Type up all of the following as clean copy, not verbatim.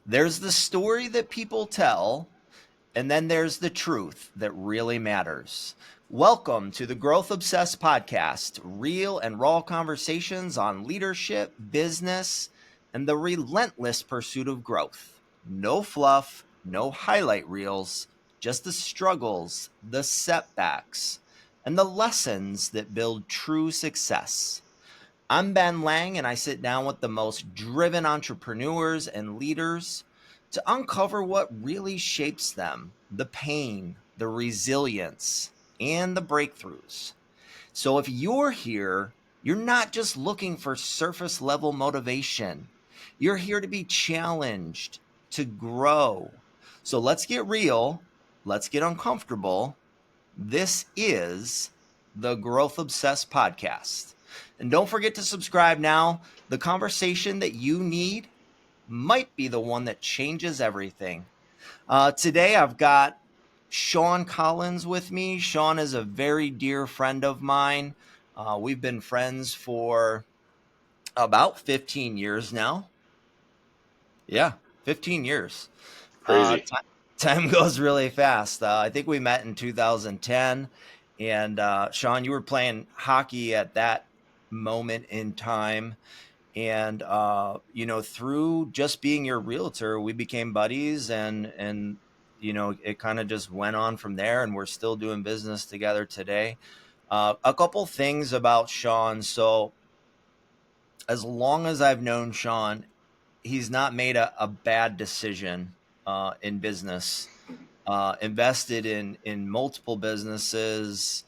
There's the story that people tell, and then there's the truth that really matters. Welcome to the Growth Obsessed podcast, real and raw conversations on leadership, business, and the relentless pursuit of growth. No fluff, no highlight reels, just the struggles, the setbacks, and the lessons that build true success. I'm Ben Lang, and I sit down with the most driven entrepreneurs and leaders to uncover what really shapes them, the pain, the resilience, and the breakthroughs. So if you're here, you're not just looking for surface level motivation, you're here to be challenged, to grow. So let's get real, let's get uncomfortable. This is the Growth Obsessed podcast. And don't forget to subscribe now. The conversation that you need might be the one that changes everything. Today, I've got Sean Collins with me. Sean is a very dear friend of mine. We've been friends for about 15 years now. Yeah, 15 years. Uh, Crazy. ti- Time goes really fast. I think we met in 2010. And Sean, you were playing hockey at that moment in time. And through just being your realtor, we became buddies, and it kind of just went on from there. And we're still doing business together today. A couple things about Sean. So as long as I've known Sean, he's not made a bad decision in business. Invested in multiple businesses.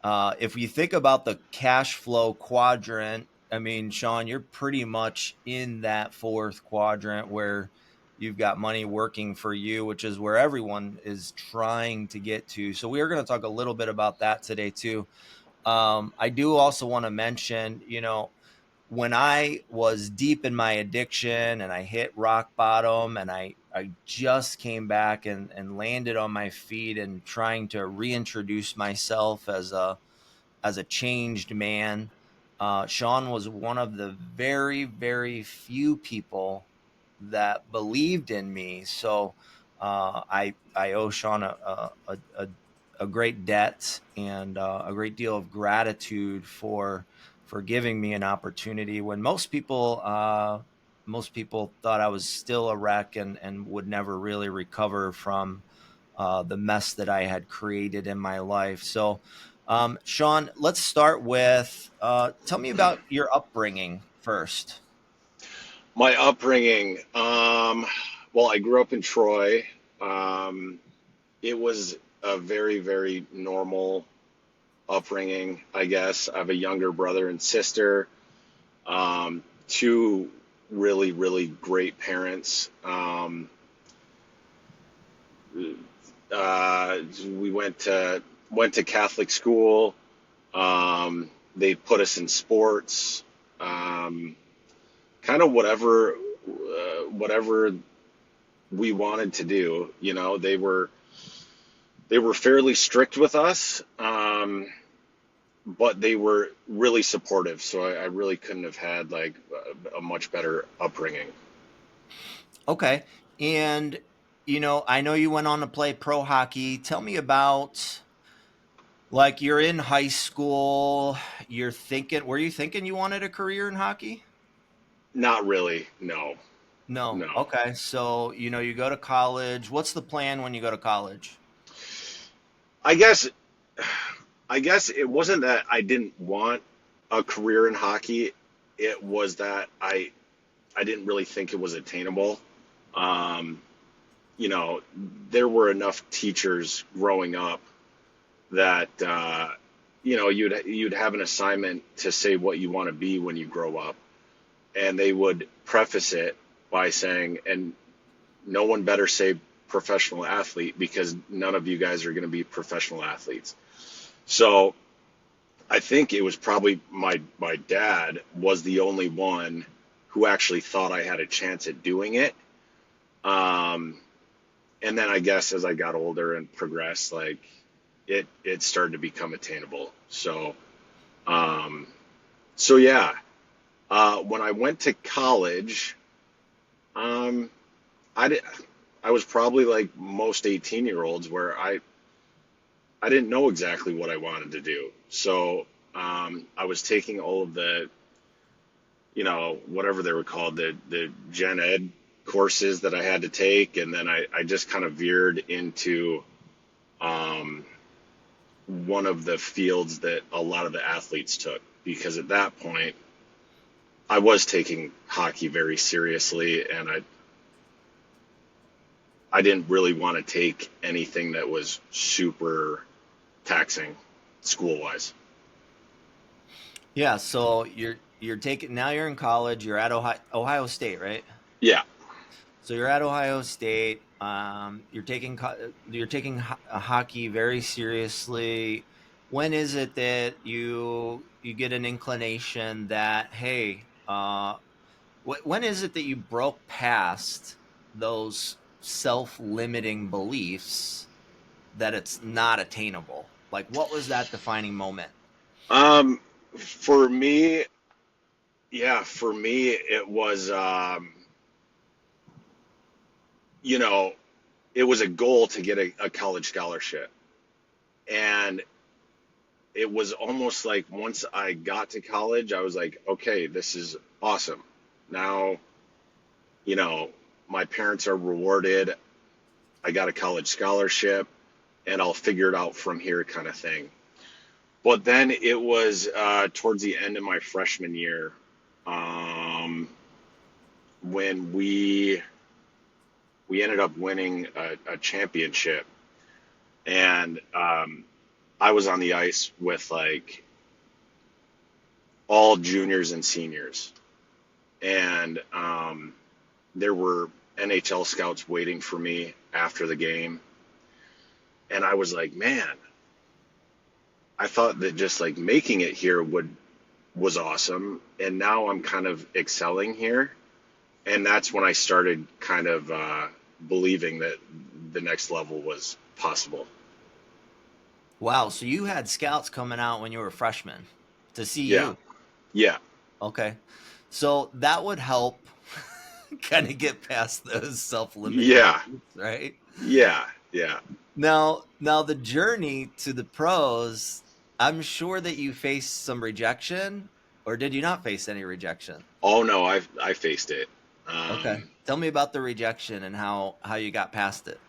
If you think about the cash flow quadrant, I mean, Sean, you're pretty much in that fourth quadrant where you've got money working for you, which is where everyone is trying to get to. So we are going to talk a little bit about that today too. I do also want to mention, when I was deep in my addiction and I hit rock bottom, and I just came back and landed on my feet and trying to reintroduce myself as a changed man. Sean was one of the very, very few people that believed in me. So I owe Sean a great debt and a great deal of gratitude for giving me an opportunity when most people thought I was still a wreck and would never really recover from the mess that I had created in my life. So, Sean, let's start with tell me about your upbringing first. My upbringing, well, I grew up in Troy. Um, it was a very, very normal upbringing, I guess. I have a younger brother and sister, two really, really great parents. We went to Catholic school. They put us in sports. Um, Kind of whatever we wanted to do. They were fairly strict with us, but they were really supportive. So I really couldn't have had like a much better upbringing. Okay, and I know you went on to play pro hockey. Tell me about, like, you're in high school. Were you thinking you wanted a career in hockey? Not really. No, No. no. Okay, so you go to college. What's the plan when you go to college? I guess I guess it wasn't that I didn't want a career in hockey. It was that I didn't really think it was attainable. Um, there were enough teachers growing up that you'd have an assignment to say what you want to be when you grow up, and they would preface it by saying, and no one better say professional athlete because none of you guys are going to be professional athletes. So I think it was probably my dad was the only one who actually thought I had a chance at doing it. Um, and then I guess as I got older and progressed, like it started to become attainable. Um, so yeah, when I went to college, um, I did, I was probably like most 18-year-olds where I didn't know exactly what I wanted to do. So I was taking all of the, whatever they were called, the gen ed courses that I had to take, and then I just kind of veered into um, one of the fields that a lot of the athletes took, because at that point I was taking hockey very seriously, and I didn't really want to take anything that was super taxing school wise. Yeah, so you're taking now you're in college, you're at Ohio State, right? Yeah. So you're at Ohio State. You're taking hockey very seriously. When is it that you get an inclination that hey, when is it that you broke past those self-limiting beliefs that it's not attainable? Like, what was that defining moment? Um, for me, yeah, for me, it was, you know, it was a goal to get a college scholarship. And it was almost like once I got to college, I was like, okay, this is awesome. Now, you know, my parents are rewarded. I got a college scholarship, and I'll figure it out from here, kind of thing. But then it was towards the end of my freshman year, um, when we ended up winning a championship, and I was on the ice with like all juniors and seniors, and there were NHL scouts waiting for me after the game, and I was like, man, I thought that just like making it here would was awesome, and now I'm kind of excelling here, and that's when I started kind of believing that the next level was possible. Wow, so you had scouts coming out when you were a freshman to see Yeah, you. yeah, Okay. So that would help kind of get past those self-limiting yeah, beliefs, right? yeah, yeah. Now the journey to the pros, I'm sure that you faced some rejection, or did you not face any rejection? Oh no, I faced it. Okay. Tell me about the rejection and how you got past it.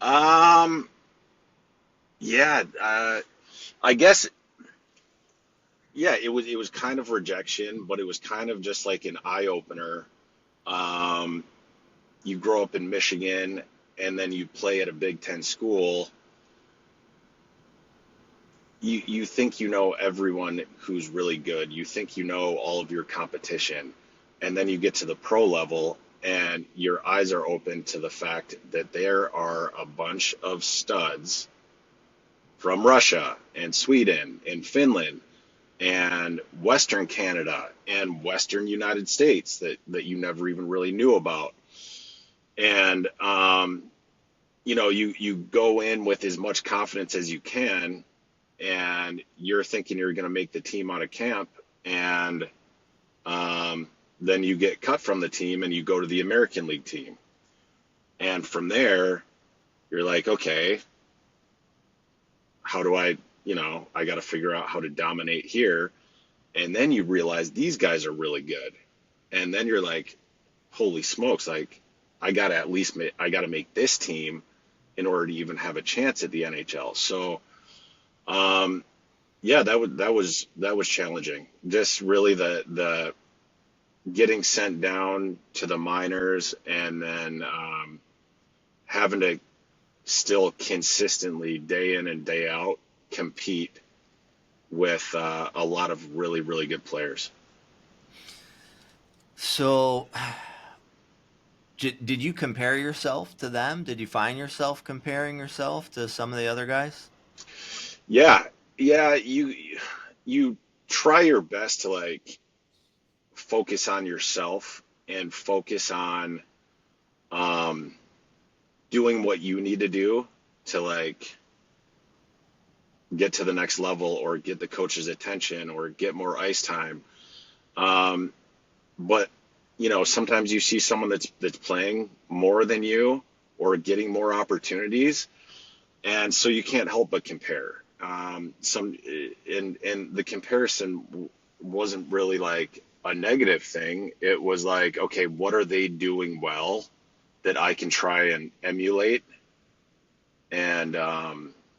Um, yeah, I guess, yeah, it was kind of rejection, but it was kind of just like an eye opener. Um, you grow up in Michigan, and then you play at a Big Ten school. You think you know everyone who's really good. You think you know all of your competition, and then you get to the pro level, and your eyes are open to the fact that there are a bunch of studs from Russia and Sweden and Finland and Western Canada and Western United States that you never even really knew about. And you go in with as much confidence as you can, and you're thinking you're going to make the team out of camp, and um, then you get cut from the team and you go to the American League team, and from there you're like, okay, how do I got to figure out how to dominate here, and then you realize these guys are really good, and then you're like, holy smokes, like I got to make this team in order to even have a chance at the NHL. So um, yeah, that was challenging. Just really the getting sent down to the minors, and then having to still consistently day in and day out compete with a lot of really really good players. So, did you compare yourself to them? Did you find yourself comparing yourself to some of the other guys? Yeah, yeah, you try your best to like focus on yourself and focus on um, doing what you need to do to like get to the next level or get the coach's attention or get more ice time. Um, but sometimes you see someone that's playing more than you or getting more opportunities, and so you can't help but compare. And the comparison wasn't really like a negative thing. It was like, okay, what are they doing well that I can try and emulate? And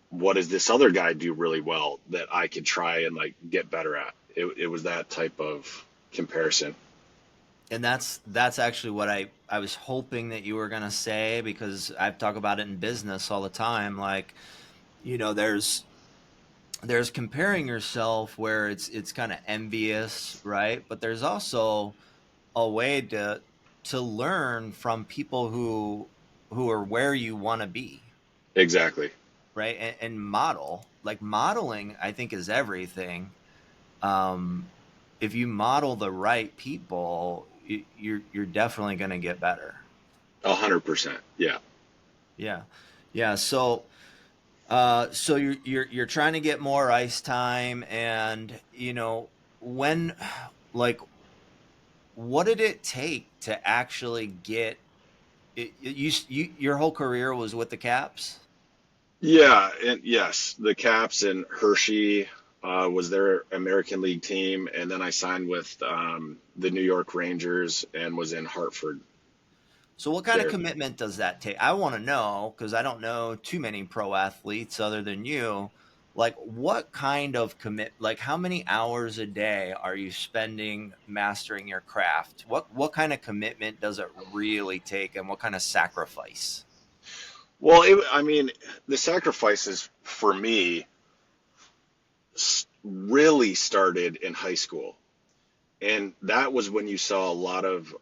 what does this other guy do really well that I can try and like get better at? It was that type of comparison. And that's actually what I was hoping that you were gonna say, because I've talked about it in business all the time. Like, there's comparing yourself where it's kind of envious, right? But there's also a way to learn from people who are where you want to be, Exactly. right? And model, like modeling, I think is everything. Um, if you model the right people, you're definitely going to get better. 100%. Yeah. Yeah, yeah. So you're trying to get more ice time, and when, like, what did it take to actually get it? Your whole career was with the Caps. Yeah, and yes, the Caps and Hershey was their American League team, and then I signed with the New York Rangers and was in Hartford So what kind of there. commitment does that take? I want to know, because I don't know too many pro athletes other than you. Like, what kind of like, how many hours a day are you spending mastering your craft? What kind of commitment does it really take, and what kind of sacrifice? Well, I mean, the sacrifices for me really started in high school, and that was when you saw a lot of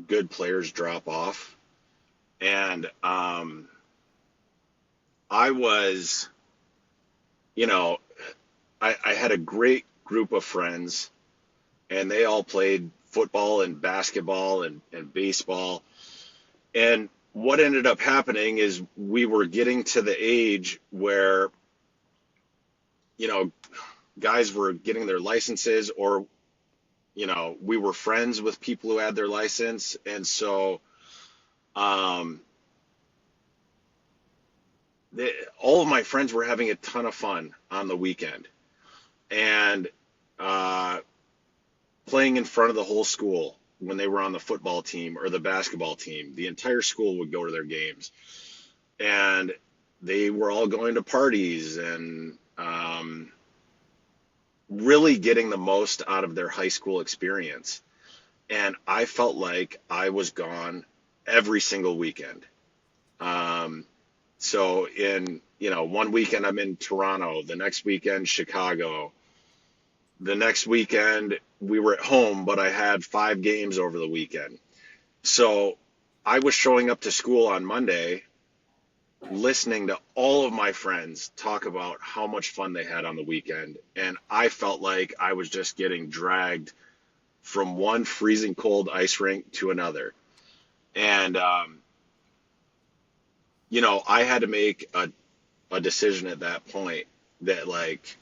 good players drop off, and I was, you know, I had a great group of friends and they all played football and basketball and baseball. And what ended up happening is we were getting to the age where, you know, guys were getting their licenses, or, we were friends with people who had their license. And so um, all of my friends were having a ton of fun on the weekend. And uh, playing in front of the whole school when they were on the football team or the basketball team. The entire school would go to their games, and they were all going to parties and really getting the most out of their high school experience. And I felt like I was gone every single weekend. Um, so in one weekend I'm in Toronto, the next weekend Chicago, the next weekend we were at home, but I had 5 games over the weekend. So I was showing up to school on Monday, listening to all of my friends talk about how much fun they had on the weekend. And I felt like I was just getting dragged from one freezing cold ice rink to another. And, I had to make a decision at that point that, like,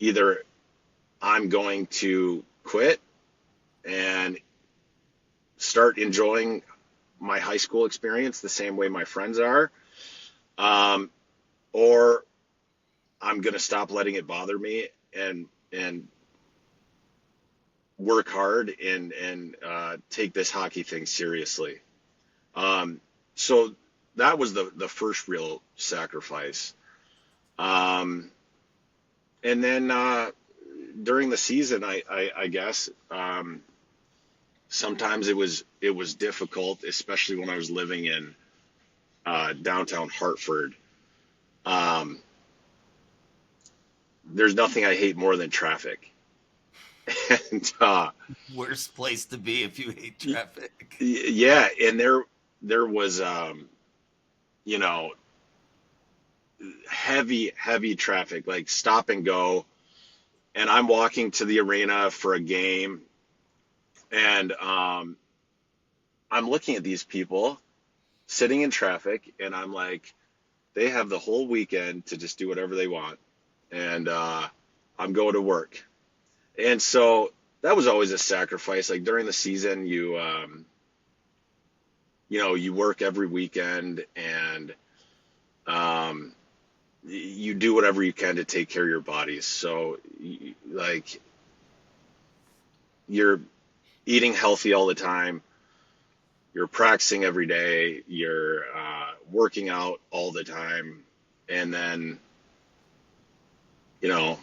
either I'm going to quit and start enjoying my high school experience the same way my friends are, um, or I'm going to stop letting it bother me and work hard and take this hockey thing seriously. Um, so that was the first real sacrifice. Um, and then during the season, I guess sometimes it was difficult, especially when I was living in downtown Hartford. Um, there's nothing I hate more than traffic. And Worst place to be if you hate traffic. yeah, and there was you know heavy traffic, like stop and go. And I'm walking to the arena for a game, and I'm looking at these people sitting in traffic, and I'm like, they have the whole weekend to just do whatever they want, and I'm going to work. And so that was always a sacrifice. Like during the season, you work every weekend and um, you do whatever you can to take care of your bodies. So, like, you're eating healthy all the time, you're practicing every day, you're working out all the time, and then, you know,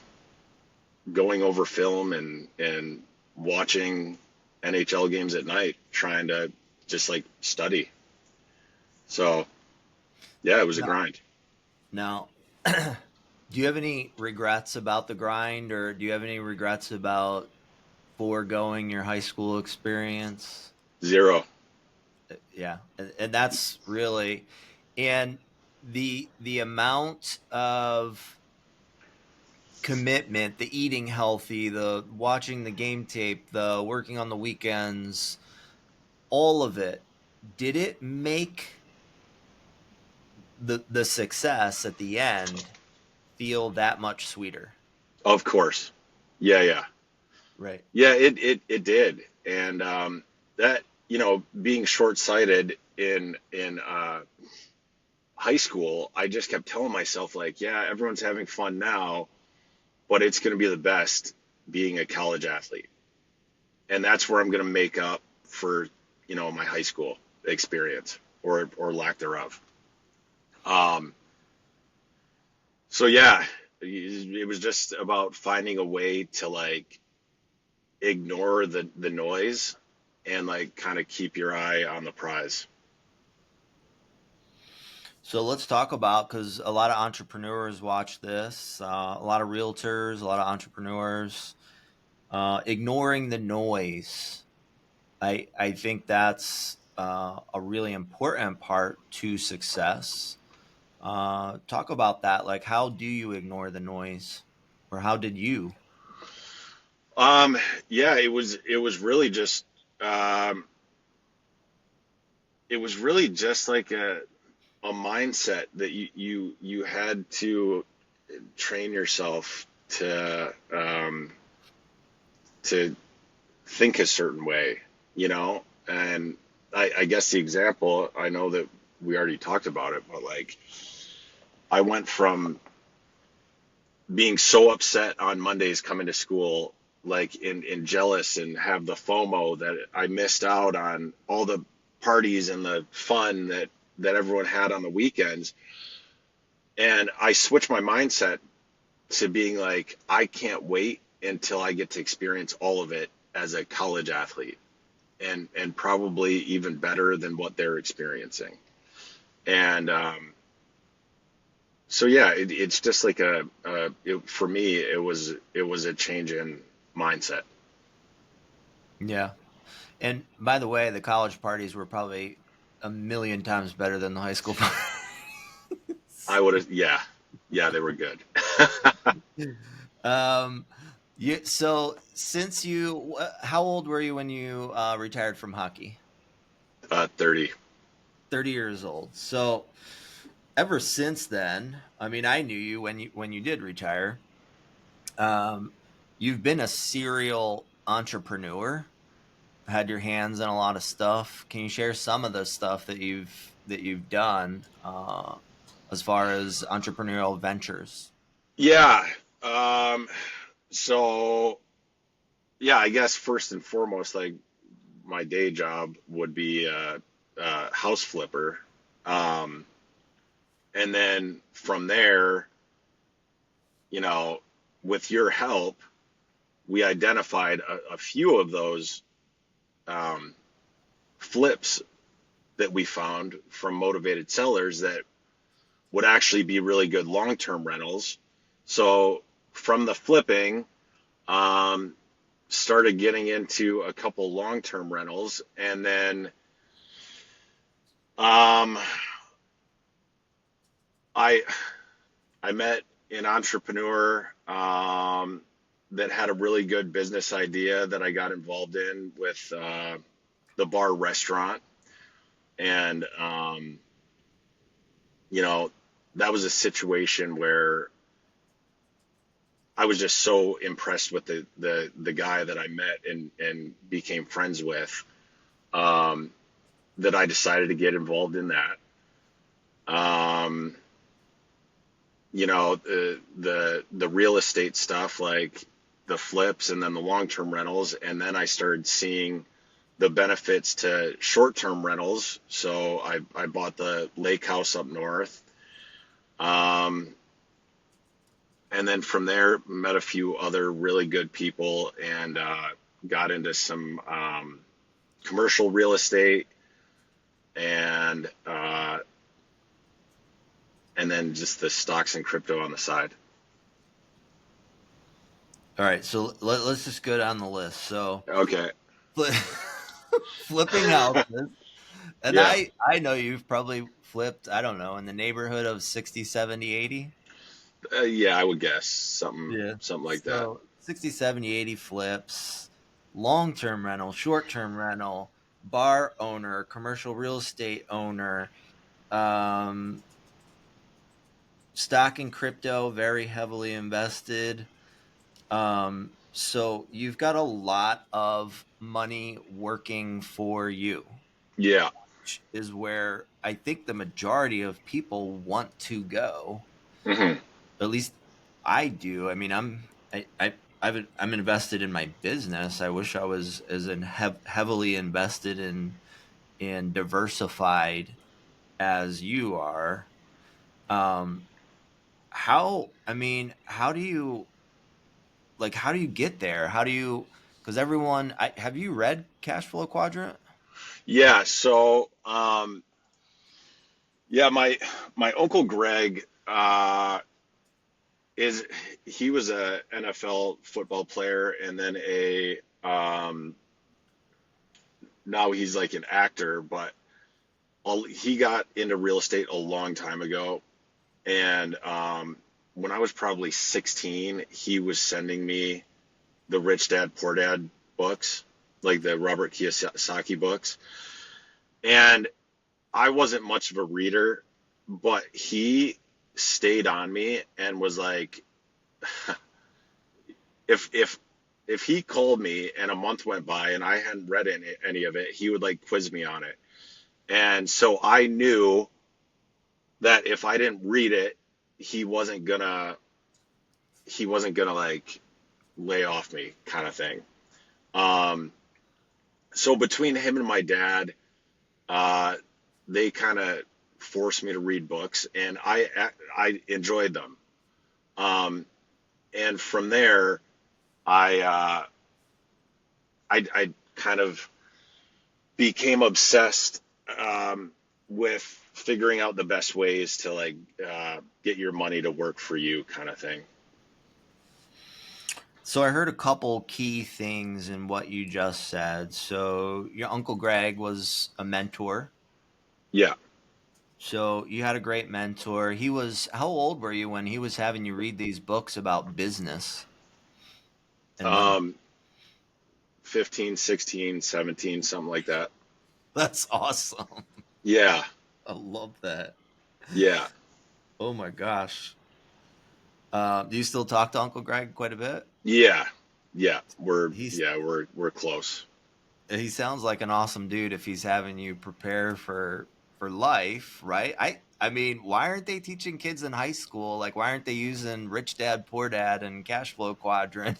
going over film and watching NHL games at night, trying to just like study. So, yeah, it was a No. grind. Now, do you have any regrets about the grind, or do you have any regrets about foregoing your high school experience? Zero. Yeah, and that's really, and the amount of commitment, the eating healthy, the watching the game tape, the working on the weekends, all of it, did it make the success at the end feel that much sweeter? Of course. Yeah, yeah. Right. Yeah, it did. And that, being short-sighted in high school, I just kept telling myself like, yeah, everyone's having fun now, but it's going to be the best being a college athlete. And that's where I'm going to make up for, my high school experience or lack thereof. Um, so yeah, it was just about finding a way to like ignore the noise and like kind of keep your eye on the prize. So let's talk about, because a lot of entrepreneurs watch this, a lot of realtors, a lot of entrepreneurs, ignoring the noise. I think that's a really important part to success. Talk about that. Like, how do you ignore the noise, or how did you? Um, yeah, it was really just um, it was really just like a mindset that you had to train yourself to think a certain way, and I guess the example, I know that we already talked about it, but like I went from being so upset on Mondays coming to school, like in jealous and have the FOMO that I missed out on all the parties and the fun that everyone had on the weekends. And I switched my mindset to being like, I can't wait until I get to experience all of it as a college athlete and probably even better than what they're experiencing. And so yeah, it's just like for me, it was a change in mindset. Yeah. And by the way, the college parties were probably a million times better than the high school I parties. would have, yeah, yeah, they were good. um, so since how old were you when you retired from hockey? 30. 30 years old. So ever since then, I mean, I knew you when you did retire. Um, you've been a serial entrepreneur, had your hands in a lot of stuff. Can you share some of the stuff that you've done as far as entrepreneurial ventures? Yeah. Um, so yeah, I guess first and foremost, like my day job would be a house flipper. Um, and then from there, you know, with your help, we identified a few of those um, flips that we found from motivated sellers that would actually be really good long-term rentals. So from the flipping, um, started getting into a couple long-term rentals, and then um, I I met an entrepreneur that had a really good business idea that I got involved in with the bar restaurant, and you know that was a situation where I was just so impressed with the guy that I met and became friends with, um, that I decided to get involved in that. Um, the real estate stuff, like the flips and then the long term rentals, and then I started seeing the benefits to short term rentals. So I bought the lake house up north. Um, and then from there, met a few other really good people and got into some commercial real estate and and then just the stocks and crypto on the side. All right, so let's just go down the list. So Okay. fli- flipping houses, and Yeah. I know you've probably flipped, I don't know, in the neighborhood of 60, 70, 80. Yeah, I would guess something Yeah. something like that. So 60, 70, 80 flips, long-term rental, short-term rental, bar owner, commercial real estate owner, um, stock and crypto, very heavily invested. So you've got a lot of money working for you, Yeah. which is where I think the majority of people want to go. Hmm. At least I do. I mean, I'm invested in my business. I wish I was as heavily invested in diversified as you are. Um, how do you how do you get there? How do you? Because have you read Cash Flow Quadrant? Yeah. Yeah, my uncle Greg, is he was a NFL football player and then a now he's like an actor, but he got into real estate a long time ago. And when I was probably 16, he was sending me the Rich Dad Poor Dad books, like the Robert Kiyosaki books. And I wasn't much of a reader, but he stayed on me and was like, if if if he called me and a month went by and I hadn't read any of it, he would like quiz me on it. And so I knew that if I didn't read it, he wasn't gonna he wasn't gonna like lay off me kind of thing. Um, so between him and my dad, uh, they kind of forced me to read books, and I enjoyed them. Um, and from there, I I kind of became obsessed, with figuring out the best ways to like get your money to work for you, kind of thing. So I heard a couple key things in what you just said. So your Uncle Greg was a mentor. Yeah. So you had a great mentor. How old were you when he was having you read these books about business and money? Um, 15, 16, 17, something like that. That's awesome. Yeah. I love that. Yeah. Oh my gosh. Do you still talk to Uncle Greg quite a bit? Yeah. Yeah. We're He's yeah, we're close. he sounds like an awesome dude if he's having you prepare for life, right? I mean, why aren't they teaching kids in high school? Like, why aren't they using Rich Dad Poor Dad and Cash Flow Quadrant,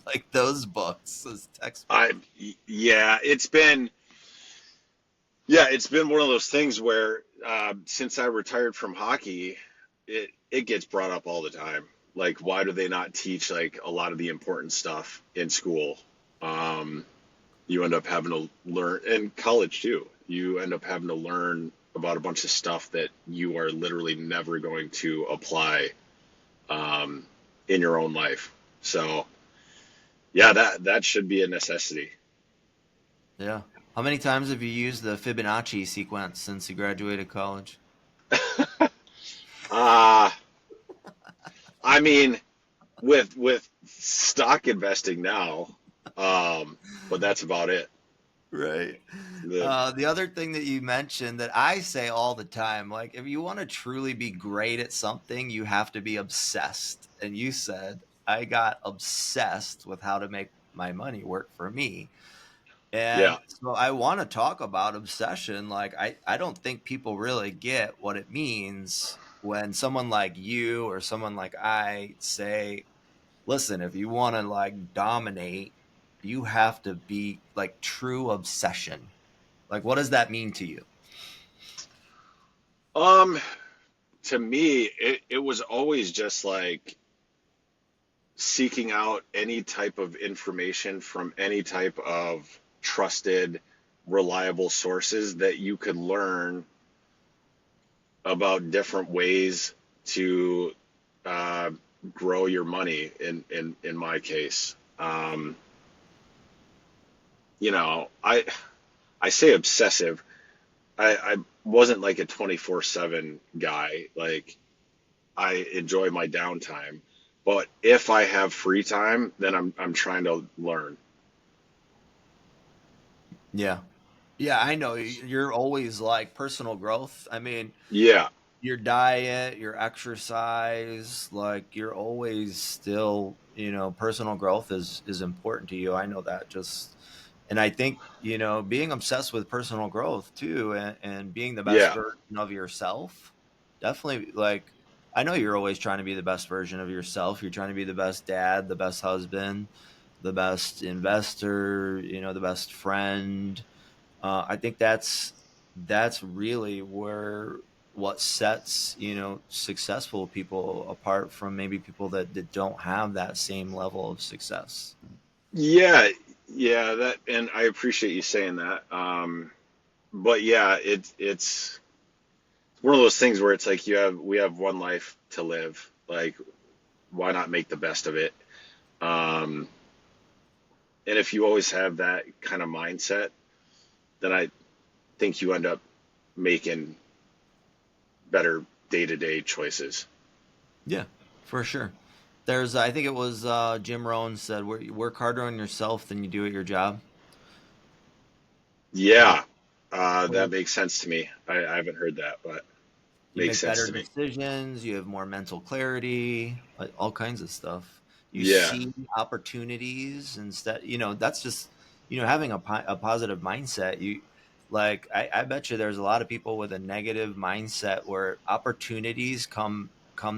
like those books as I textbooks? yeah, it's been one of those things where since I retired from hockey, it gets brought up all the time. Like, why do they not teach like a lot of the important stuff in school? Um, you end up having to learn in college too. You end up having to learn about a bunch of stuff that you are literally never going to apply, um, in your own life. So yeah, that should be a necessity. Yeah. How many times have you used the Fibonacci sequence since you graduated college? Uh, I mean, with stock investing now, but that's about it. Right. The The other thing that you mentioned that I say all the time, if you want to truly be great at something, you have to be obsessed. And you said, I got obsessed with how to make my money work for me. Yeah. And so I want to talk about obsession. Like I don't think people really get what it means when someone like you or someone like I say, listen, if you want to like dominate, you have to be like true obsession. Like what does that mean to you? Um, to me, it was always just like seeking out any type of information from any type of trusted, reliable sources that you could learn about different ways to uh, grow your money. In my case, I say obsessive. I wasn't like a 24/7 guy. Like I enjoy my downtime, but if I have free time, then I'm trying to learn. Yeah. Yeah, I know you're always like personal growth. I mean, Yeah, your diet, your exercise, like you're always still, personal growth is important to you. I know that just and I think, being obsessed with personal growth too and being the best yeah. version of yourself, definitely like I know you're always trying to be the best version of yourself. You're trying to be the best dad, the best husband, the best investor, the best friend. I think that's really where what sets successful people apart from maybe people that don't have that same level of success. Yeah, yeah, that, and I appreciate you saying that. But yeah, it's one of those things where it's like we have one life to live. Like, why not make the best of it? Um, and if you always have that kind of mindset, then I think you end up making better day-to-day choices. Yeah, for sure. There's I think it was Jim Rohn said, you work harder on yourself than you do at your job." Like Yeah, that always makes sense to me. I haven't heard that, but you makes make sense better to me. decisions, you have more mental clarity, like all kinds of stuff. You Yeah. see opportunities instead, that's just, having a positive mindset. I bet you there's a lot of people with a negative mindset where opportunities come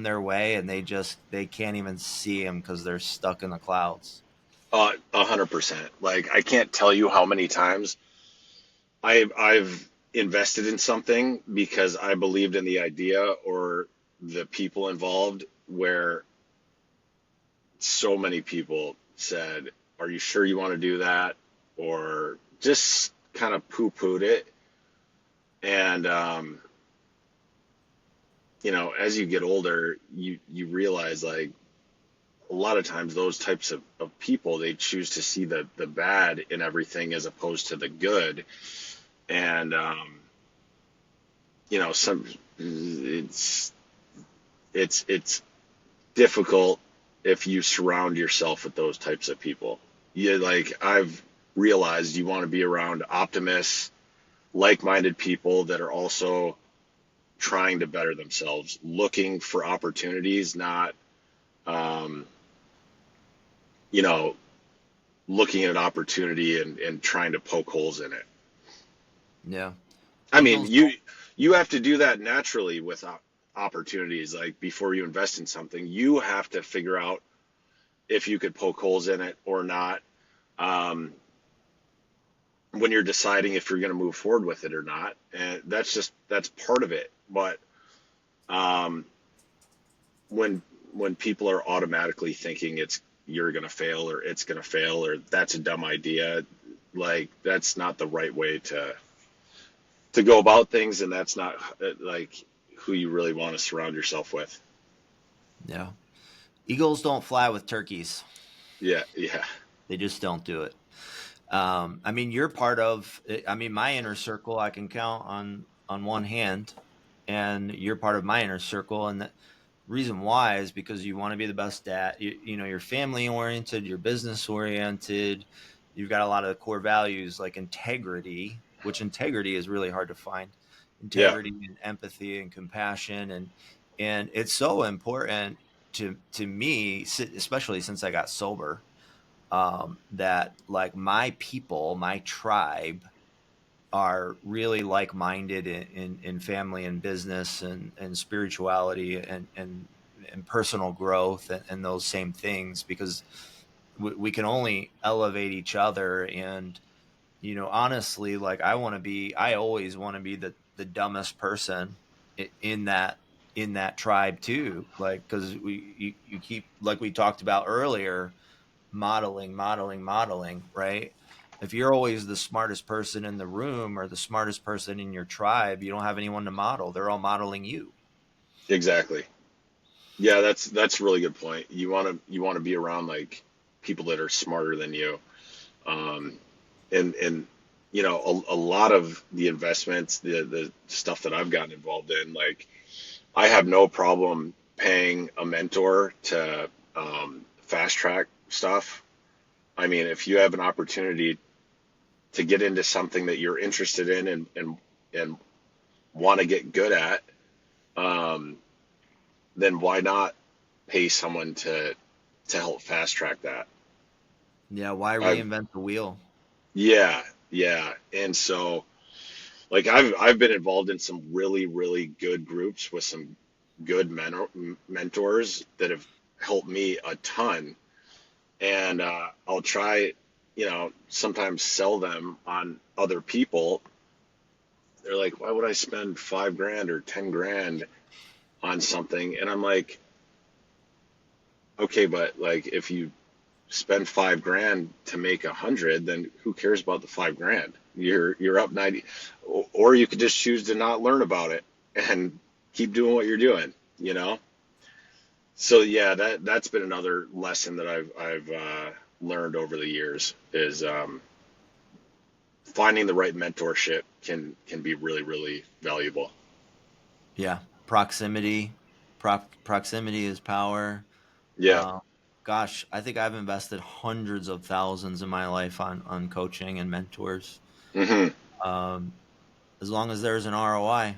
their way and they can't even see them because they're stuck in the clouds. 100%. Like I can't tell you how many times I've invested in something because I believed in the idea or the people involved where so many people said, "Are you sure you want to do that?" Or just kind of poo-pooed it. And as you get older, you realize like a lot of times those types of people they choose to see the bad in everything as opposed to the good. And some it's it's difficult if you surround yourself with those types of people. You like I've realized you want to be around optimists, like-minded people that are also trying to better themselves, looking for opportunities, not um, you know looking at an opportunity and trying to poke holes in it. Yeah. I mean, Eagles don't you have to do that naturally with opportunities. Like before you invest in something, you have to figure out if you could poke holes in it or not. Um, when you're deciding if you're going to move forward with it or not, and that's part of it. But um, when people are automatically thinking it's you're going to fail or it's going to fail or that's a dumb idea, like that's not the right way to go about things, and that's not like who you really want to surround yourself with. Yeah. Eagles don't fly with turkeys. Yeah, yeah, They just don't do it. I mean, you're part of. I mean, my inner circle I can count on one hand, and you're part of my inner circle. And the reason why is because you want to be the best dad. You're family oriented, you're business oriented. You've got a lot of core values like integrity, which integrity is really hard to find. yeah. Integrity and empathy and compassion, and it's so important. to me, especially since I got sober, that like my people, my tribe, are really like-minded in family and business and spirituality and personal growth and those same things, because we can only elevate each other. And honestly, like I always want to be the dumbest person in that tribe too, like because you keep, like we talked about earlier, modeling, right? If you're always the smartest person in the room or the smartest person in your tribe, you don't have anyone to model. They're all modeling you. Exactly. Yeah, that's a really good point. You want to be around like people that are smarter than you. Um, and a lot of the investments, the stuff that I've gotten involved in, like I have no problem paying a mentor to fast track stuff. I mean, if you have an opportunity to get into something that you're interested in and want to get good at, um, then why not pay someone to help fast track that? Yeah, why I've reinvent the wheel? Yeah, yeah. And so like I've been involved in some really really good groups with some good mentors that have helped me a ton. And I'll try, sometimes sell them on other people. They're like, why would I spend 5 grand or 10 grand on something? And I'm like, okay, but like if you spend 5 grand to make 100, then who cares about the 5 grand? You're up 90, or you could just choose to not learn about it and keep doing what you're doing, you know? So yeah, that's been another lesson that I've learned over the years is finding the right mentorship can be really really valuable. Yeah, proximity. Proximity is power. Yeah. uh, Gosh, I think I've invested hundreds of thousands in my life on coaching and mentors. Hmm. um, as long as there's an ROI.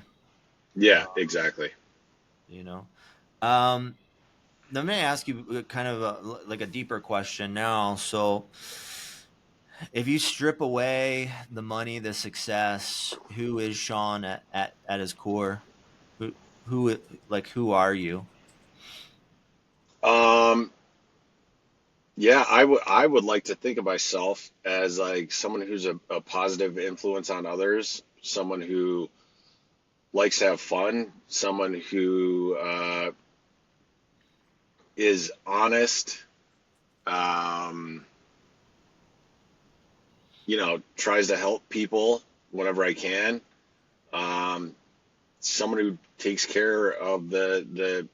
Yeah, uh, exactly. you know um, Let me ask you kind of like a deeper question now. So, if you strip away the money, the success, who is Sean at his core? Who who are you? um yeah, I would like to think of myself as like someone who's a positive influence on others, someone who likes to have fun, someone who is honest, um, tries to help people whenever I can, um, someone who takes care of the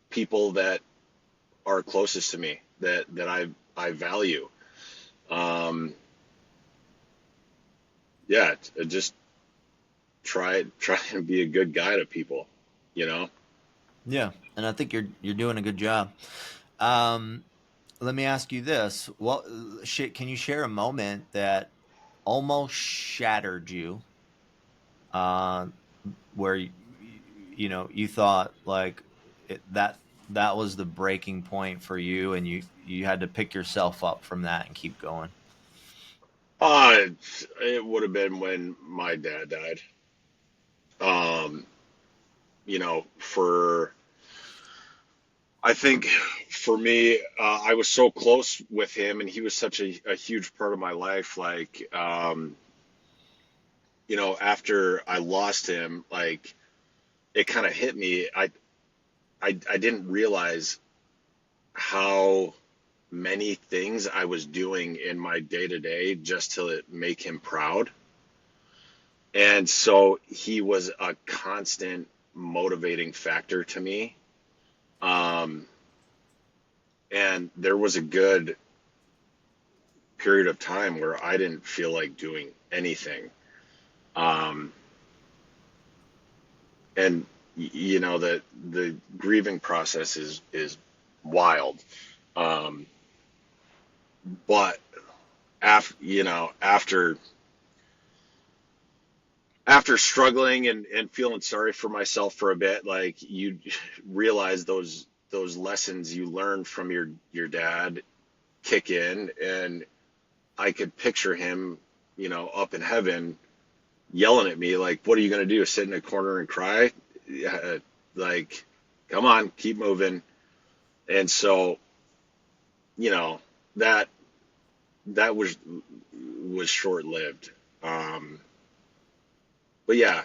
people that are closest to me that I value. Um, yeah, just try and be a good guy to people, you know. Yeah, and I think you're doing a good job. Um, Let me ask you this: what shit? Can you share a moment that almost shattered you? Uh, where you thought like that was the breaking point for you, and you had to pick yourself up from that and keep going. It would have been when my dad died. Um, for I think for me, I was so close with him, and he was such a huge part of my life. Like, after I lost him, like it kind of hit me. I didn't realize how many things I was doing in my day to day just to make him proud. And so he was a constant motivating factor to me. Um, and there was a good period of time where I didn't feel like doing anything. Um, and the grieving process is wild. Um, but after struggling and feeling sorry for myself for a bit, like you realize those those lessons you learned from your dad kick in, and I could picture him, up in heaven yelling at me like, "What are you going to do? Sit in a corner and cry? Yeah, like, come on, keep moving." And so, you know, that that was short lived. Um, but yeah,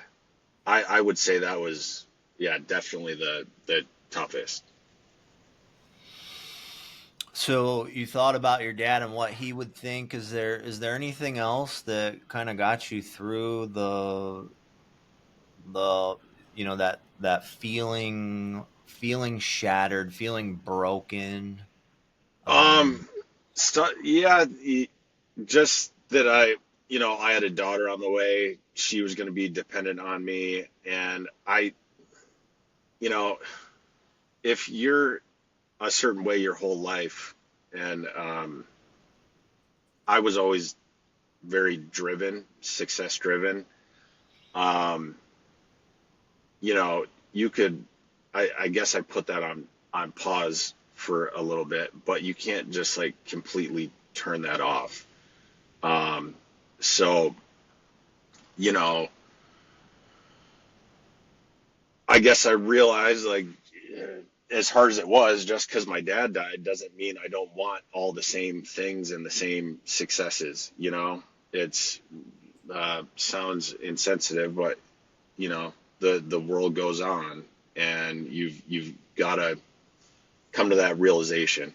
I would say that was, yeah, definitely the toughest. So you thought about your dad and what he would think. Is there anything else that kind of got you through the that feeling shattered, feeling broken? Um, Um, yeah, just that I had a daughter on the way. She was going to be dependent on me, and you know, if you're a certain way your whole life, and I was always very driven, success driven. Um, you could, I guess I put that on pause for a little bit, but you can't just like completely turn that off. Um, so, you know, I guess I realized like as hard as it was, just because my dad died doesn't mean I don't want all the same things and the same successes. It's sounds insensitive, but the world goes on, and you've got to come to that realization.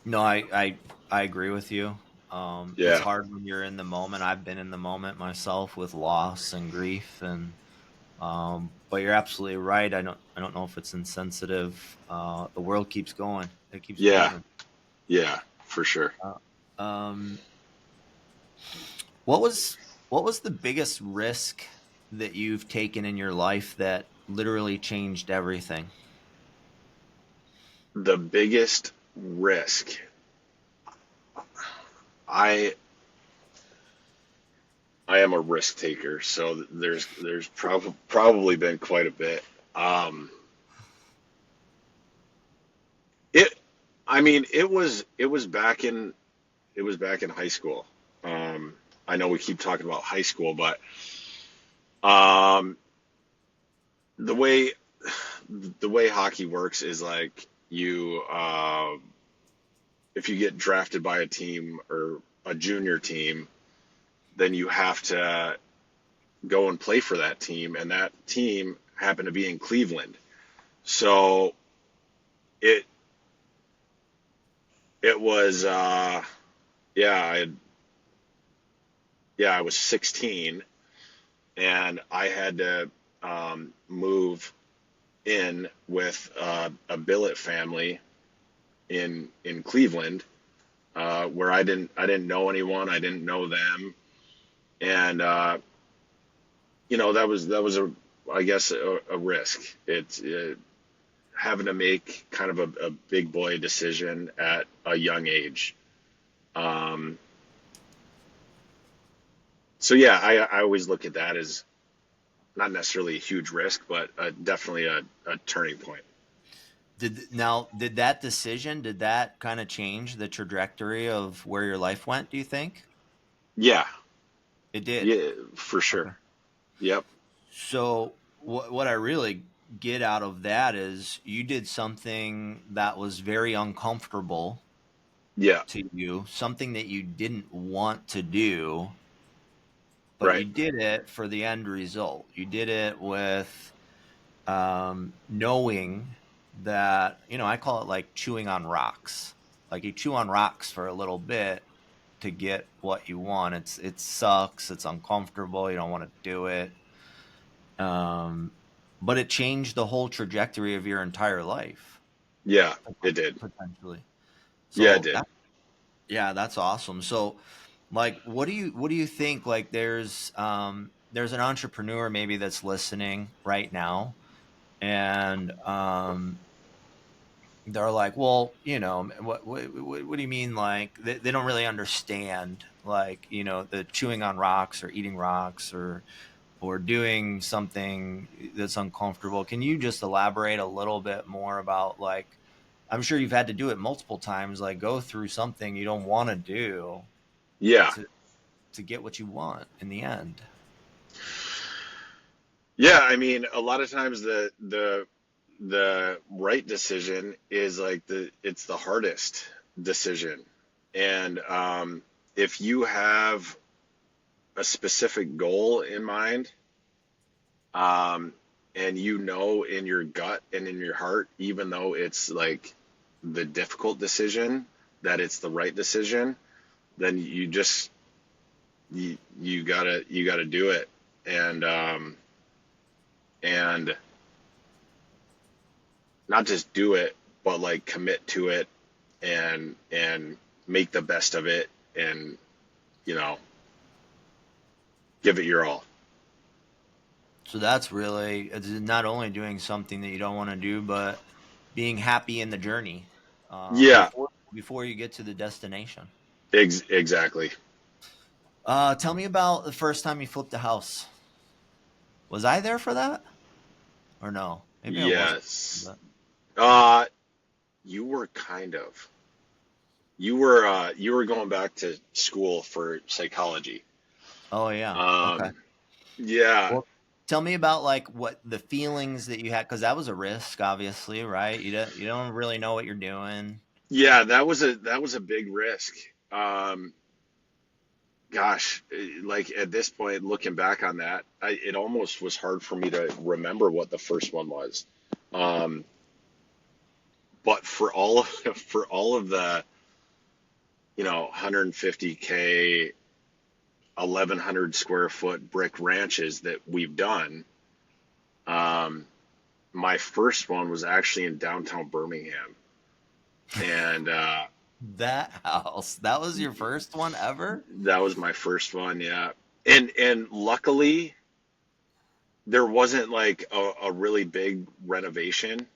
no, I agree with you. It's Yeah, hard when you're in the moment. I've been in the moment myself with loss and grief, and but you're absolutely right. I don't know if it's insensitive. The world keeps going. It keeps yeah, moving. yeah, for sure. Uh, um, what was what was the biggest risk that you've taken in your life that literally changed everything? The biggest risk, I I am a risk taker, so there's probably been quite a bit. Um, it, I mean, it was back in high school. Um, I know we keep talking about high school, but um, the way the way hockey works is like if you get drafted by a team or a junior team, then you have to go and play for that team, and that team happened to be in Cleveland. So it it was yeah, I was 16, and I had to move in with a billet family in Cleveland, where I didn't know anyone, I didn't know them, and that was a, I guess, a risk. It's having to make kind of a big boy decision at a young age. Um, so yeah, I always look at that as not necessarily a huge risk, but definitely a turning point. Did that decision, did that kind of change the trajectory of where your life went, do you think? Yeah, It did. yeah, for Okay. sure. Yep. So what I really get out of that is you did something that was very uncomfortable Yeah. to you, something that you didn't want to do, but you Right. did it for the end result. You did it with knowing that, I call it like chewing on rocks. Like you chew on rocks for a little bit to get what you want. It sucks. It's uncomfortable. You don't want to do it. Um, but it changed the whole trajectory of your entire life Yeah, it did. potentially. Yeah, it So did. that yeah, that's awesome. So like what do you think, like there's an entrepreneur maybe that's listening right now, and they're like, well, what do you mean? Like they don't really understand, like, the chewing on rocks or eating rocks, or or doing something that's uncomfortable. Can you just elaborate a little bit more about, like, I'm sure you've had to do it multiple times, like go through something you don't want to do Yeah. to get what you want in the end. Yeah, I mean, a lot of times the right decision is like it's the hardest decision. And if you have a specific goal in mind, um, and you know in your gut and in your heart, even though it's like the difficult decision, that it's the right decision, then you gotta do it. And and not just do it, but like commit to it and make the best of it and you know give it your all. So that's really, it's not only doing something that you don't want to do, but being happy in the journey, Yeah, before you get to the destination. exactly. Tell me about the first time you flipped a house. Was I there for that or no? Maybe I wasn't. Yes. But Uh, you were kind of. You were going back to school for psychology. oh yeah, okay. Um, yeah, Well, tell me about like what the feelings that you had, because that was a risk, obviously, right? You don't really know what you're doing. yeah, that was a big risk. Um, Gosh, like at this point, looking back on that, it almost was hard for me to remember what the first one was. Um, but for all of, for all of the 150K, 1,100 square foot brick ranches that we've done, um, my first one was actually in downtown Birmingham, and That house, that was your first one ever? that was my first one. Yeah, and luckily there wasn't like a really big renovation.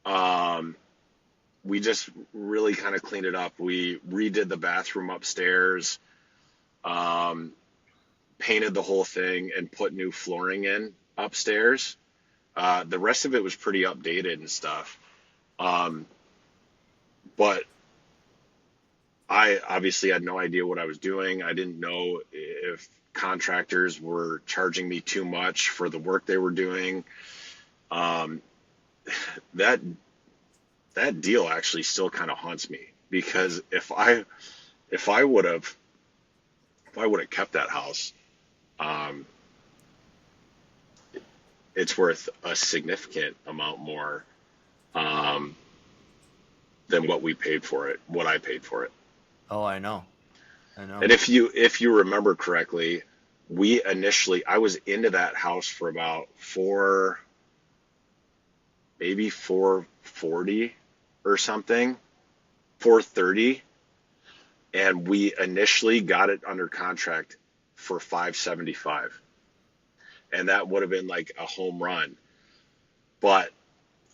Um, we just really kind of cleaned it up. We redid the bathroom upstairs, um, painted the whole thing, and put new flooring in upstairs. The rest of it was pretty updated and stuff. Um, but I obviously had no idea what I was doing. I didn't know if contractors were charging me too much for the work they were doing. Um, that that deal actually still kind of haunts me because if I would have if I would have kept that house, um, it's worth a significant amount more um, than what we paid for it, what I paid for it. Oh, I know. I And know. if you remember correctly, we initially I was into that house for about maybe 440 or something, 430, and we initially got it under contract for 575, and that would have been like a home run. But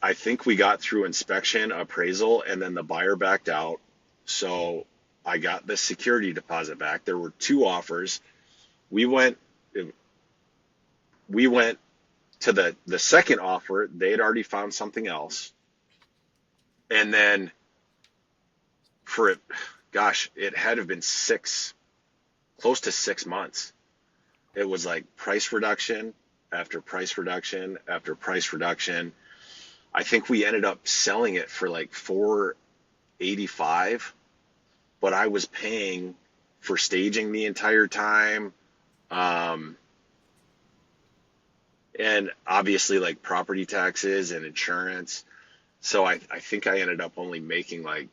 I think we got through inspection, appraisal, and then the buyer backed out. So I got the security deposit back. There were two offers. We went we went to the second offer. They had already found something else. And then for it, gosh, it had to have been close to 6 months. It was like price reduction after price reduction after price reduction. I think we ended up selling it for like 485, but I was paying for staging the entire time. Um, and obviously like property taxes and insurance. So I think I ended up only making like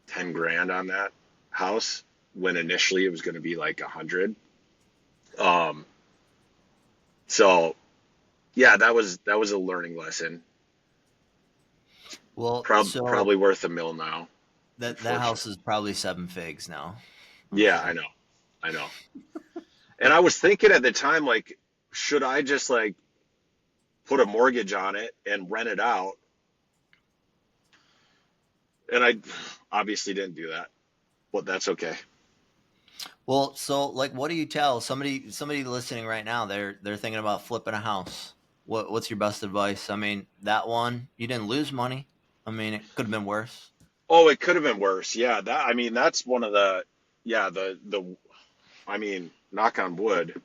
10 grand on that house when initially it was going to be like 100. Um, so yeah, that was a learning lesson. Well, so Probably worth a mill now, that house unfortunately. is probably seven figs now, I'm Yeah, sure. I know. And I was thinking at the time, like, should I just like put a mortgage on it and rent it out? And I obviously didn't do that, but that's okay. Well, so like, what do you tell somebody listening right now? They're thinking about flipping a house. What's your best advice? I mean, that one you didn't lose money. I mean, it could have been worse. Oh, it could have been worse. Yeah, that I mean that's one of the yeah, the I mean, knock on wood,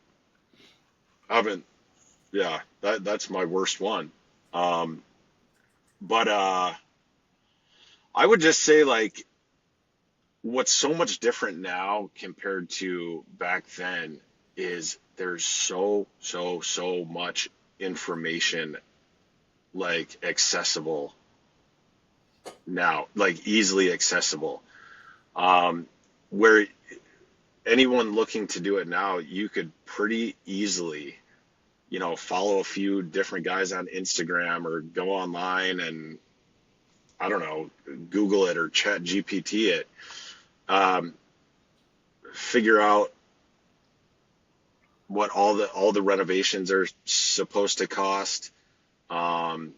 I haven't yeah, that's my worst one. Um but I would just say like what's so much different now compared to back then is there's so much information like accessible now, like easily accessible. Um, where anyone looking to do it now, you could pretty easily, follow a few different guys on Instagram or go online and I don't know, Google it or chat GPT it. Um, Figure out what all the renovations are supposed to cost. Um,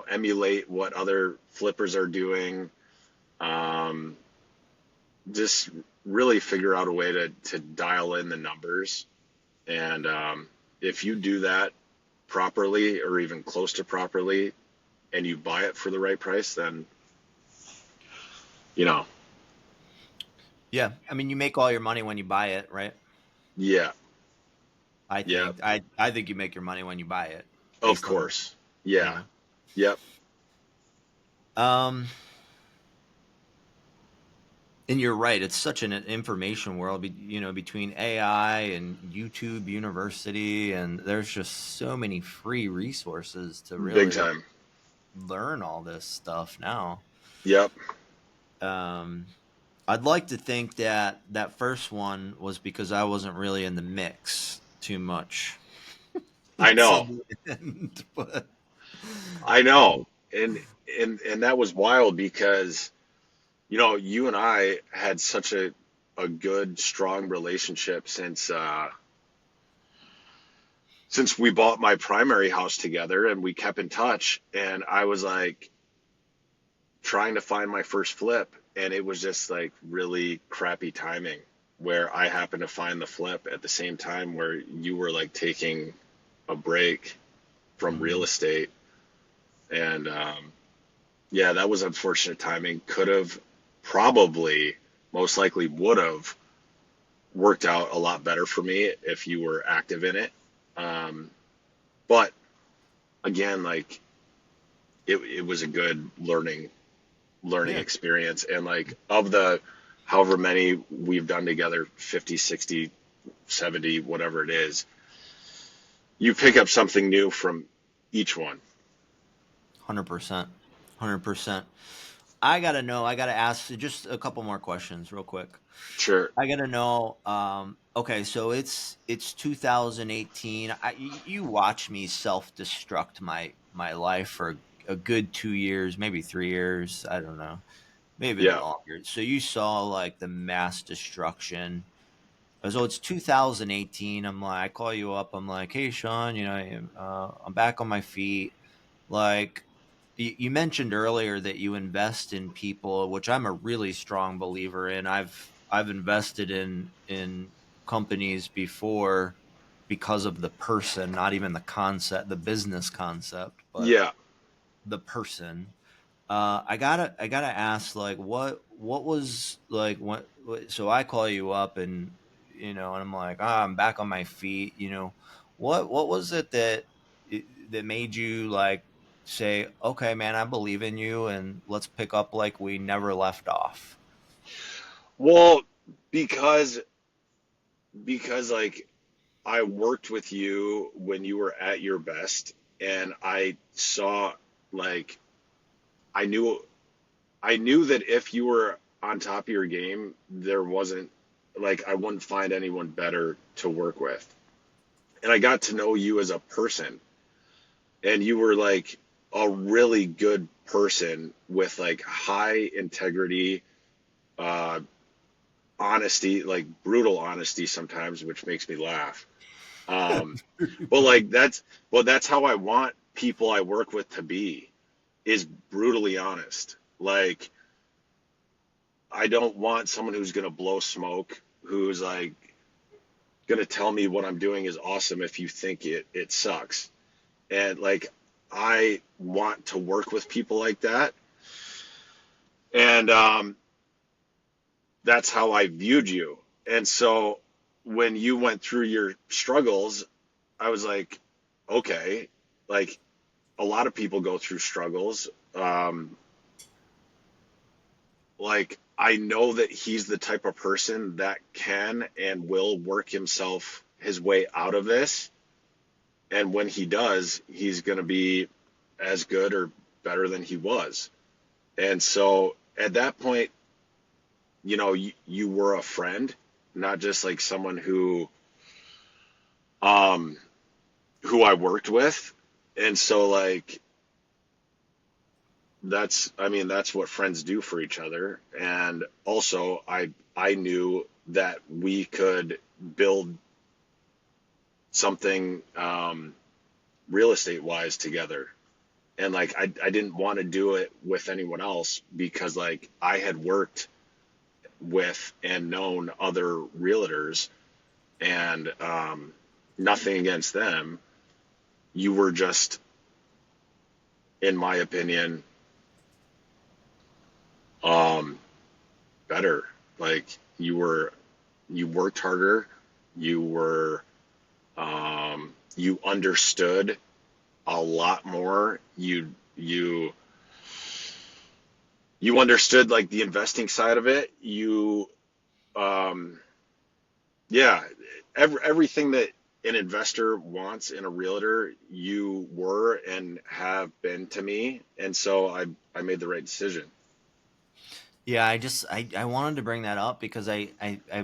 emulate what other flippers are doing. Um, just really figure out a way to dial in the numbers. And if you do that properly or even close to properly and you buy it for the right price, then, you know, Yeah, I mean, you make all your money when you buy it, right? yeah, I yeah, think I think you make your money when you buy it, of based on course. you Yeah, know. yep, Um, and you're right. It's such an information world, between AI and YouTube University, and there's just so many free resources to big really time. learn all this stuff now. Yep, Um, I'd like to think that that first one was because I wasn't really in the mix too much I until know. the end, but I know. And and that was wild because you and I had such a good, strong relationship since we bought my primary house together and we kept in touch. And I was like trying to find my first flip, and it was just like really crappy timing where I happened to find the flip at the same time where you were like taking a break from real Mhm. estate. And yeah, that was unfortunate timing. Could have probably, most likely would have worked out a lot better for me if you were active in it. Um, but again, like it was a good learning Yeah, experience. And like of the however many we've done together, 50, 60, 70, whatever it is, you pick up something new from each one. 100%, 100%. I gotta know. I gotta ask just a couple more questions, real quick. Sure. I gotta know. Okay, so it's 2018. You watch me self destruct my life for a good 2 years, maybe 3 years. I don't know, maybe even Yeah. longer. So you saw like the mass destruction. So it's 2018. I'm like, I call you up. I'm like, hey Sean, I'm back on my feet. Like, you mentioned earlier that you invest in people, which I'm a really strong believer in. I've invested in companies before because of the person, not even the concept, the business concept, but Yeah. the person. I gotta ask, like, what was like so I call you up, and I'm like, I'm back on my feet. What was it that made you like say, okay, man, I believe in you, and let's pick up like we never left off. Well, because like I worked with you when you were at your best, and I saw like I knew I knew that if you were on top of your game, there wasn't like I wouldn't find anyone better to work with. And I got to know you as a person, and you were like a really good person with like high integrity, uh, honesty, like brutal honesty sometimes, which makes me laugh. Um, but like that's how I want people I work with to be is brutally honest. Like I don't want someone who's going to blow smoke who's like going to tell me what I'm doing is awesome if you think it sucks. And like, I want to work with people like that. And that's how I viewed you. And so when you went through your struggles, I was like, okay, like a lot of people go through struggles. Like I know that he's the type of person that can and will work his way out of this. And when he does, he's going to be as good or better than he was. And so at that point, you were a friend, not just like someone um, who I worked with. And so like, I mean, that's what friends do for each other. And also I knew that we could build something, real estate wise together. And like, I didn't want to do it with anyone else because like I had worked with and known other realtors and, nothing against them. You were just, in my opinion, um, better. Like you worked harder. You were, you understood a lot more. You understood like the investing side of it. Um, yeah, everything that an investor wants in a realtor, you were and have been to me. And so I made the right decision. Yeah, I wanted to bring that up because I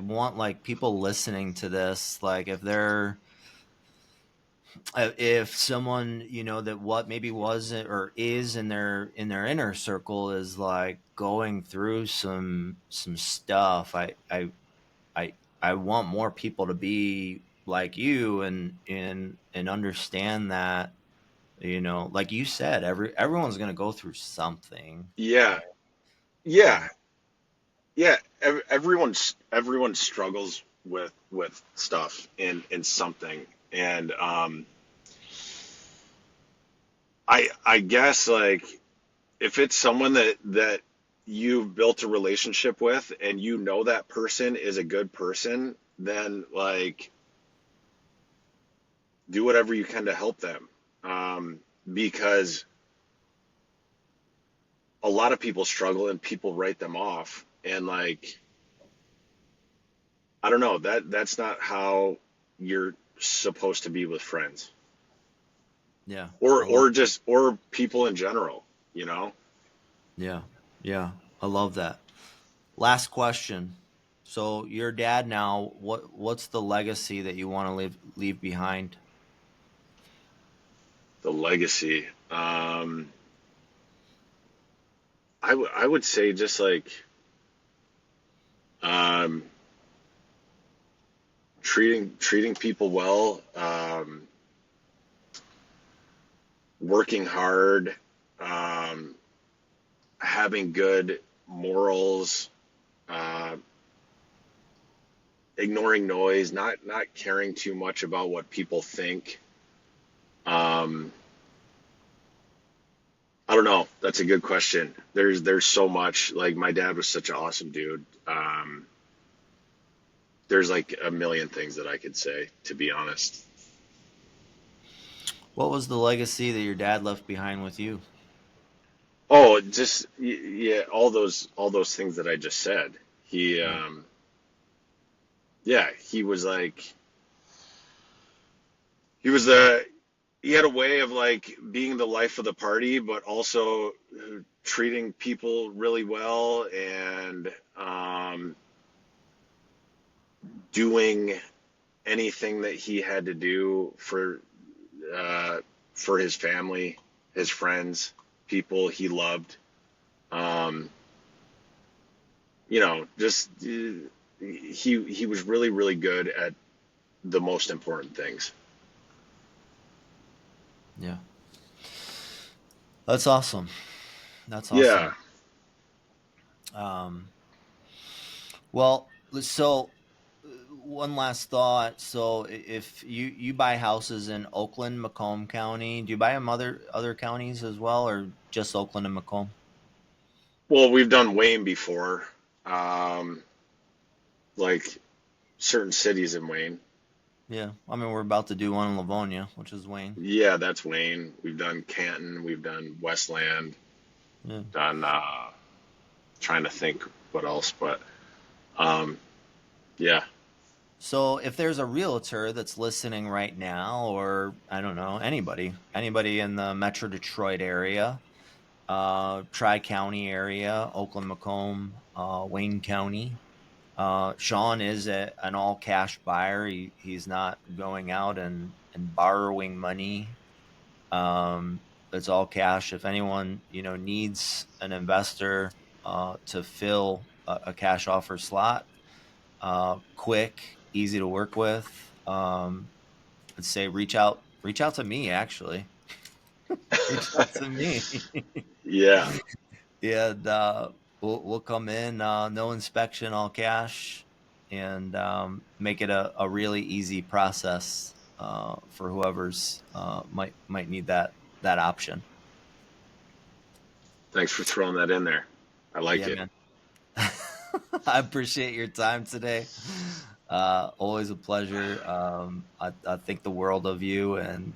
want like people listening to this, like if someone, that what maybe wasn't or is in their inner circle is like going through some stuff. I want more people to be like you and understand that, like you said, everyone's going to go through something. Yeah, yeah, yeah. Everyone struggles with stuff in something. And I guess like if it's someone that you've built a relationship with and you know that person is a good person, then like do whatever you can to help them. Because a lot of people struggle and people write them off. And like, I don't know, that's not how you're supposed to be with friends Yeah, or I love. or people in general, you know? Yeah, yeah, I love that. Last question. So your dad now, what's the legacy that you want to leave behind? The legacy. I would say just like, um, treating people well, working hard, um, having good morals, uh, ignoring noise, not caring too much about what people think. Um, I don't know. That's a good question. There's so much. Like my dad was such an awesome dude. There's like a million things that I could say, to be honest. What was the legacy that your dad left behind with you? Oh, just yeah, all those things that I just said. He, Yeah. yeah, he was like he was the he had a way of like being the life of the party, but also treating people really well and, doing anything that he had to do uh, for his family, his friends, people he loved. Um, just he was really really good at the most important things. Yeah. That's awesome. That's Yeah. awesome. Um, well, so. one last thought. So if you buy houses in Oakland, Macomb County, do you buy them other counties as well, or just Oakland and Macomb? Well, we've done Wayne before, um, like certain cities in Wayne. Yeah, I mean we're about to do one in Livonia, which is Wayne. Yeah, that's Wayne. We've done Canton, we've done Westland, Yeah. done trying to think what else, but um, yeah. So if there's a realtor that's listening right now, or I don't know, anybody in the Metro Detroit area, Tri-County area, Oakland, Macomb, Wayne County. Sean is an all cash buyer. He's not going out and borrowing money. Um, it's all cash. If anyone needs an investor to fill a cash offer slot, quick, easy to work with, I'd say reach out to me. Actually, reach out to me. Yeah. And we'll come in, no inspection, all cash, and make it a really easy process for whoever's might need that option. Thanks for throwing that in there. I like Yeah, it. man. I appreciate your time today. Always a pleasure. I think the world of you, and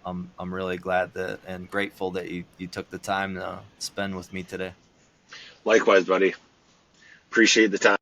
I'm really glad that and grateful that you took the time to spend with me today. Likewise, buddy. Appreciate the time.